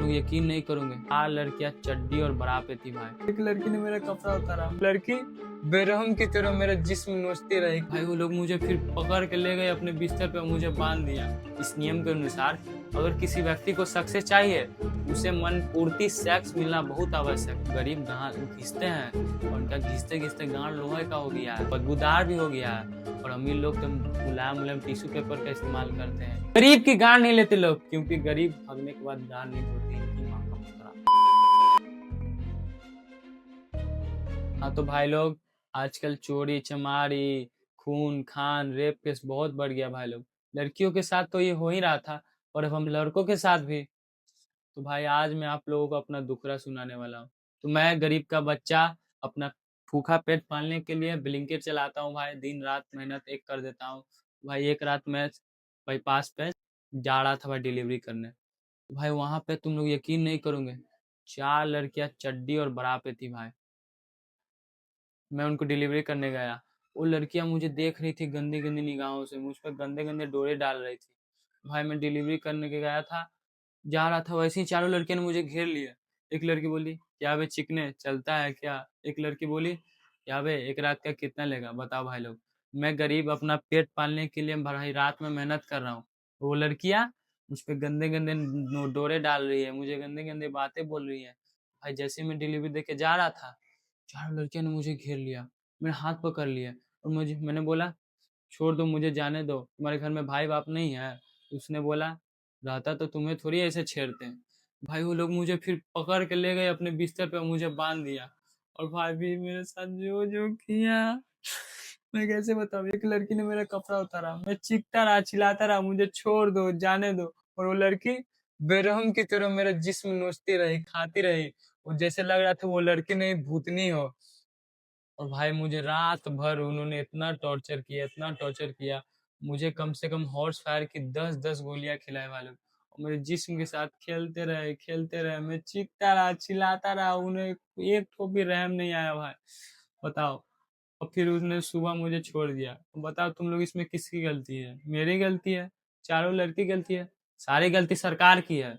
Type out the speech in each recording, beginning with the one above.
लोग यकीन नहीं करोगे, 4 लड़कियां चड्डी और बरा पे थी भाई। एक लड़की ने मेरा कपड़ा उतारा, लड़की बेरहम की तरह मेरा जिस्म नोचती रही भाई। वो लोग मुझे फिर पकड़ के ले गए अपने बिस्तर पे, मुझे बांध दिया। इस नियम के अनुसार अगर किसी व्यक्ति को सक्सेस चाहिए, उसे मन पूर्ति सेक्स मिलना बहुत आवश्यक। गरीब घिसते हैं और उनका घिसते घिसते गांड लोहे का हो गया है, बदबूदार भी हो गया है। और अमीर लोग तो मुलायम मुलायम टिश्यू पेपर का इस्तेमाल करते हैं। गरीब की गांड नहीं लेते लोग, क्योंकि गरीब भागने के बाद गांड नहीं धोती इनकी माँ का पुतरा। हाँ तो भाई लोग, आजकल चोरी चमारी, खून खान, रेप केस बहुत बढ़ गया भाई लोग। लड़कियों के साथ तो ये हो ही रहा था, और अब हम लड़कों के साथ भी। तो भाई आज मैं आप लोगों को अपना दुखड़ा सुनाने वाला हूँ। तो मैं गरीब का बच्चा अपना भूखा पेट पालने के लिए ब्लिंकिट चलाता हूँ भाई। दिन रात मेहनत एक कर देता हूँ भाई। एक रात मैं बाईपास पे जा रहा था भाई डिलीवरी करने। तो भाई वहां पे तुम लोग यकीन नहीं करोगे, 4 लड़कियां चड्डी और बरा पे थी भाई। मैं उनको डिलीवरी करने गया, वो लड़कियां मुझे देख रही थी गंदी गंदी निगाहों से, मुझ पर गंदे गंदे डोरे डाल रही थी भाई। मैं डिलीवरी करने के गया था, जा रहा था, वैसे ही चारों लड़कियों ने मुझे घेर लिया। एक लड़की बोली, क्या बे चिकने चलता है क्या? एक लड़की बोली, क्या बे एक रात का कितना लेगा? बताओ भाई लोग, मैं गरीब अपना पेट पालने के लिए भाई रात में मेहनत कर रहा हूँ, वो लड़कियां मुझ पे गंदे गंदे डोरे डाल रही है, मुझे गंदे गंदे बातें बोल रही है भाई। जैसे मैं डिलीवरी दे के जा रहा था, चारों लड़कियों ने मुझे घेर लिया, मेरा हाथ पकड़ लिया, और मैंने बोला, छोड़ दो, मुझे जाने दो, तुम्हारे घर में भाई बाप नहीं है? उसने बोला, रहता तो तुम्हें थोड़ी ऐसे छेड़ते हैं भाई। वो लोग मुझे फिर पकड़ के ले गए अपने बिस्तर पे, मुझे बांध दिया। और भाई भी मेरे साथ जो जो किया, मैं कैसे बताऊं। एक लड़की ने मेरा कपड़ा उतारा, मैं चीखता रहा, चिल्लाता रहा, मुझे छोड़ दो, जाने दो। और वो लड़की बेरहम की तरह मेरा जिस्म नोचती रही, खाती रही, और जैसे लग रहा था वो लड़की नहीं भूतनी हो। और भाई मुझे रात भर उन्होंने इतना टॉर्चर किया, इतना टॉर्चर किया, मुझे कम से कम हॉर्स फायर की 10-10 गोलियां खिलाए वाले। और मेरे जिस्म के साथ खेलते रहे, मैं चीखता रहा, चिल्लाता रहा, उन्हें एक ठो भी रहम नहीं आया भाई। बताओ। और फिर उसने सुबह मुझे छोड़ दिया। तो बताओ तुम लोग, इसमें किसकी गलती है? मेरी गलती है? चारों लड़की गलती है? सारी गलती सरकार की है।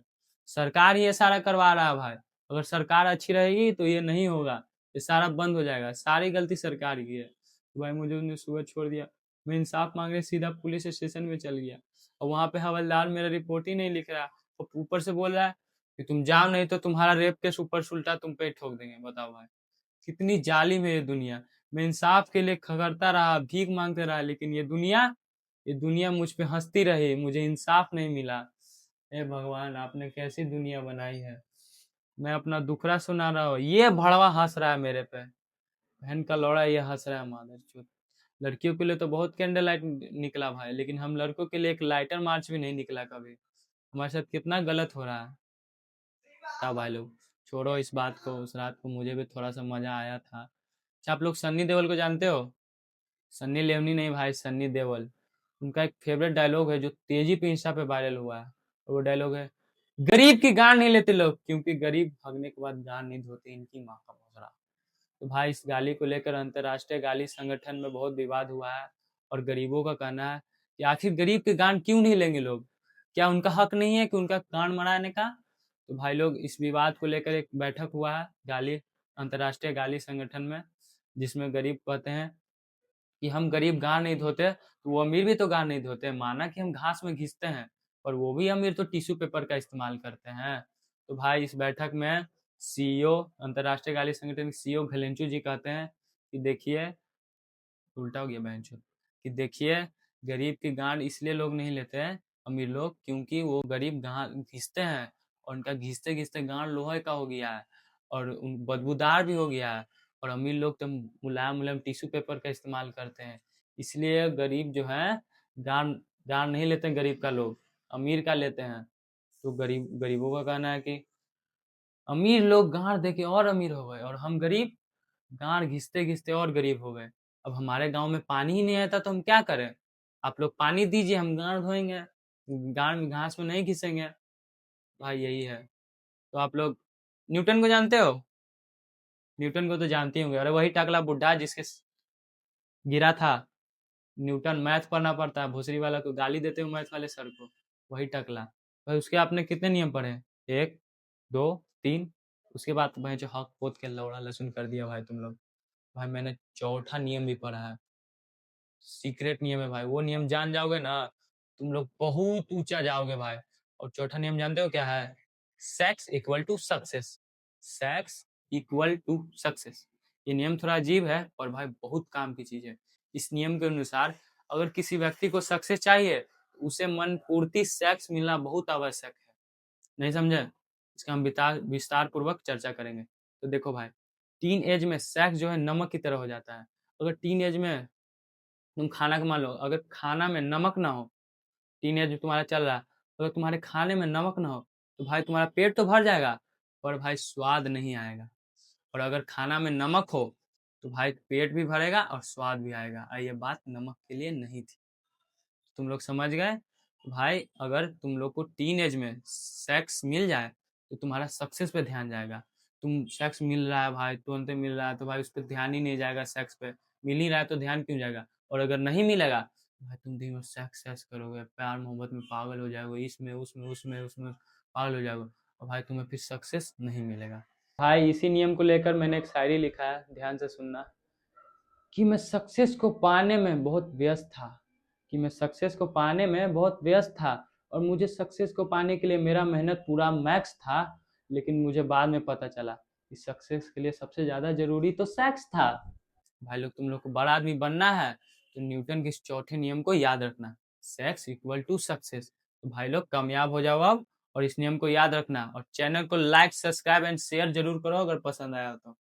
सरकार ही ये सारा करवा रहा है भाई। अगर सरकार अच्छी रहेगी तो ये नहीं होगा, ये सारा बंद हो जाएगा। सारी गलती सरकार की है। तो भाई मुझे उसने सुबह छोड़ दिया, मैं इंसाफ मांगने सीधा पुलिस स्टेशन में चल गया। और वहां पे हवलदार मेरा रिपोर्ट ही नहीं लिख रहा, और ऊपर से बोल रहा है कि तुम जाओ, नहीं तो तुम्हारा रेप केस ऊपर सुलटा तुम पे ठोक देंगे। बताओ भाई, कितनी जालिम है ये दुनिया। मैं इंसाफ के लिए खगरता रहा, भीख मांगते रहा, लेकिन ये दुनिया मुझ पे हंसती रही, मुझे इंसाफ नहीं मिला। हे भगवान, आपने कैसी दुनिया बनाई है। मैं अपना दुखड़ा सुना रहा हूँ, ये भड़वा हंस रहा है मेरे पे। बहन का लौड़ा ये हंस रहा है मादरचोद। लड़कियों के लिए तो बहुत कैंडल लाइट निकला भाई, लेकिन हम लड़कों के लिए एक लाइटर मार्च भी नहीं निकला कभी। हमारे साथ कितना गलत हो रहा है। था भाई लोग, छोड़ो इस बात को। उस रात को मुझे भी थोड़ा सा मजा आया था। अच्छा, आप लोग सन्नी देओल को जानते हो? सन्नी लेवनी नहीं भाई, सन्नी देओल। उनका एक फेवरेट डायलॉग है जो तेजी पे इंस्टा पे वायरल हुआ है, और वो डायलॉग है, गरीब की गांड नहीं लेते लोग, क्योंकि गरीब भागने के बाद गांड नहीं धोते इनकी माँ का भोसड़ा। तो भाई इस गाली को लेकर अंतर्राष्ट्रीय गाली संगठन में बहुत विवाद हुआ है। और गरीबों का कहना है कि आखिर गरीब के गांड क्यों नहीं लेंगे लोग? क्या उनका हक नहीं है कि उनका गांड मराने का? तो भाई लोग, इस विवाद को लेकर एक बैठक हुआ है गाली अंतर्राष्ट्रीय गाली संगठन में, जिसमें गरीब कहते हैं कि हम गरीब गांड नहीं धोते, तो वो अमीर भी तो गांड नहीं धोते। माना कि हम घास में घिसते हैं, पर वो भी अमीर तो टिश्यू पेपर का इस्तेमाल करते हैं। तो भाई इस बैठक में सीईओ, अंतर्राष्ट्रीय गाली संगठन के सीईओ घलेंचू जी कहते हैं कि देखिए, उल्टा हो गया बहनचोद, कि देखिए, गरीब की गांड इसलिए लोग नहीं लेते हैं अमीर लोग, क्योंकि वो गरीब गांड घिसते हैं, और उनका घिसते घिसते गांड लोहे का हो गया है, और बदबूदार भी हो गया है। और अमीर लोग तो मुलायम मुलायम टिश्यू पेपर का इस्तेमाल करते हैं। इसलिए गरीब जो है, गांड गांड नहीं लेते गरीब का, लोग अमीर का लेते हैं। तो गरीबों का कहना है कि अमीर लोग गांड दे के और अमीर हो गए, और हम गरीब गांड घिसते घिसते और गरीब हो गए। अब हमारे गांव में पानी ही नहीं आता तो हम क्या करें? आप लोग पानी दीजिए, हम गांड धोएंगे, गांड में घास में नहीं घिसेंगे। भाई यही है। तो आप लोग न्यूटन को जानते हो? न्यूटन को तो जानते होंगे, अरे वही टकला बुड्ढा जिसके गिरा था। न्यूटन, मैथ पढ़ना पड़ता है, भोसरी वाला को गाली देते हो मैथ वाले सर को, वही टकला। भाई उसके आपने कितने नियम पढ़े? एक, 2, 3 उसके बाद तो भाई जो हक पोत के लौड़ा लहसुन कर दिया भाई तुम लोग। भाई मैंने चौथा नियम भी पढ़ा है, सीक्रेट नियम है भाई, वो नियम जान जाओगे ना तुम लोग बहुत ऊंचा जाओगे भाई। और चौथा नियम जानते हो क्या है? Sex equal to success. Sex equal to success. ये नियम थोड़ा अजीब है और भाई बहुत काम की चीज है। इस नियम के अनुसार अगर किसी व्यक्ति को सक्सेस चाहिए तो उसे मन पूर्ति सेक्स मिलना बहुत आवश्यक है। नहीं समझे? इसका हम विस्तार पूर्वक चर्चा करेंगे। तो देखो भाई, टीन एज में सेक्स जो है नमक की तरह हो जाता है। अगर टीन एज में तुम खाना मान लो, अगर खाना में नमक ना हो, टीनेज जो तुम्हारा चल रहा है, अगर तुम्हारे खाने में नमक ना हो तो भाई तुम्हारा पेट तो भर जाएगा पर भाई स्वाद नहीं आएगा। और अगर खाना में नमक हो तो भाई पेट भी भरेगा और स्वाद भी आएगा। और ये बात नमक के लिए नहीं थी। तुम लोग समझ गए? भाई अगर तुम लोग को टीन एज में सेक्स मिल जाए तो तुम्हारा सक्सेस पे ध्यान जाएगा। तुम सेक्स मिल रहा है भाई, तुरंत मिल रहा है तो भाई उस पर ध्यान ही नहीं जाएगा, सेक्स पे मिल ही रहा है तो ध्यान क्यों जाएगा। और अगर नहीं मिलेगा भाई तुम दिन भर सेक्स सेक्स करोगे, प्यार मोहब्बत में पागल हो जाओगे, इसमें उसमें उसमें उसमें पागल हो जाओगे और भाई तुम्हें फिर सक्सेस नहीं मिलेगा। भाई इसी नियम को लेकर मैंने एक शायरी लिखा है, ध्यान से सुनना। कि मैं सक्सेस को पाने में बहुत व्यस्त था, कि मैं सक्सेस को पाने में बहुत व्यस्त था और मुझे सक्सेस को पाने के लिए मेरा मेहनत पूरा मैक्स था। लेकिन मुझे बाद में पता चला कि सक्सेस के लिए सबसे ज़्यादा ज़रूरी तो सेक्स था। भाई लोग तुम लोग को बड़ा आदमी बनना है तो न्यूटन के इस चौथे नियम को याद रखना, सेक्स इक्वल टू सक्सेस। तो भाई लोग कामयाब हो जाओ अब, और इस नियम को याद रखना और चैनल को लाइक सब्सक्राइब एंड शेयर जरूर करो अगर पसंद आया तो।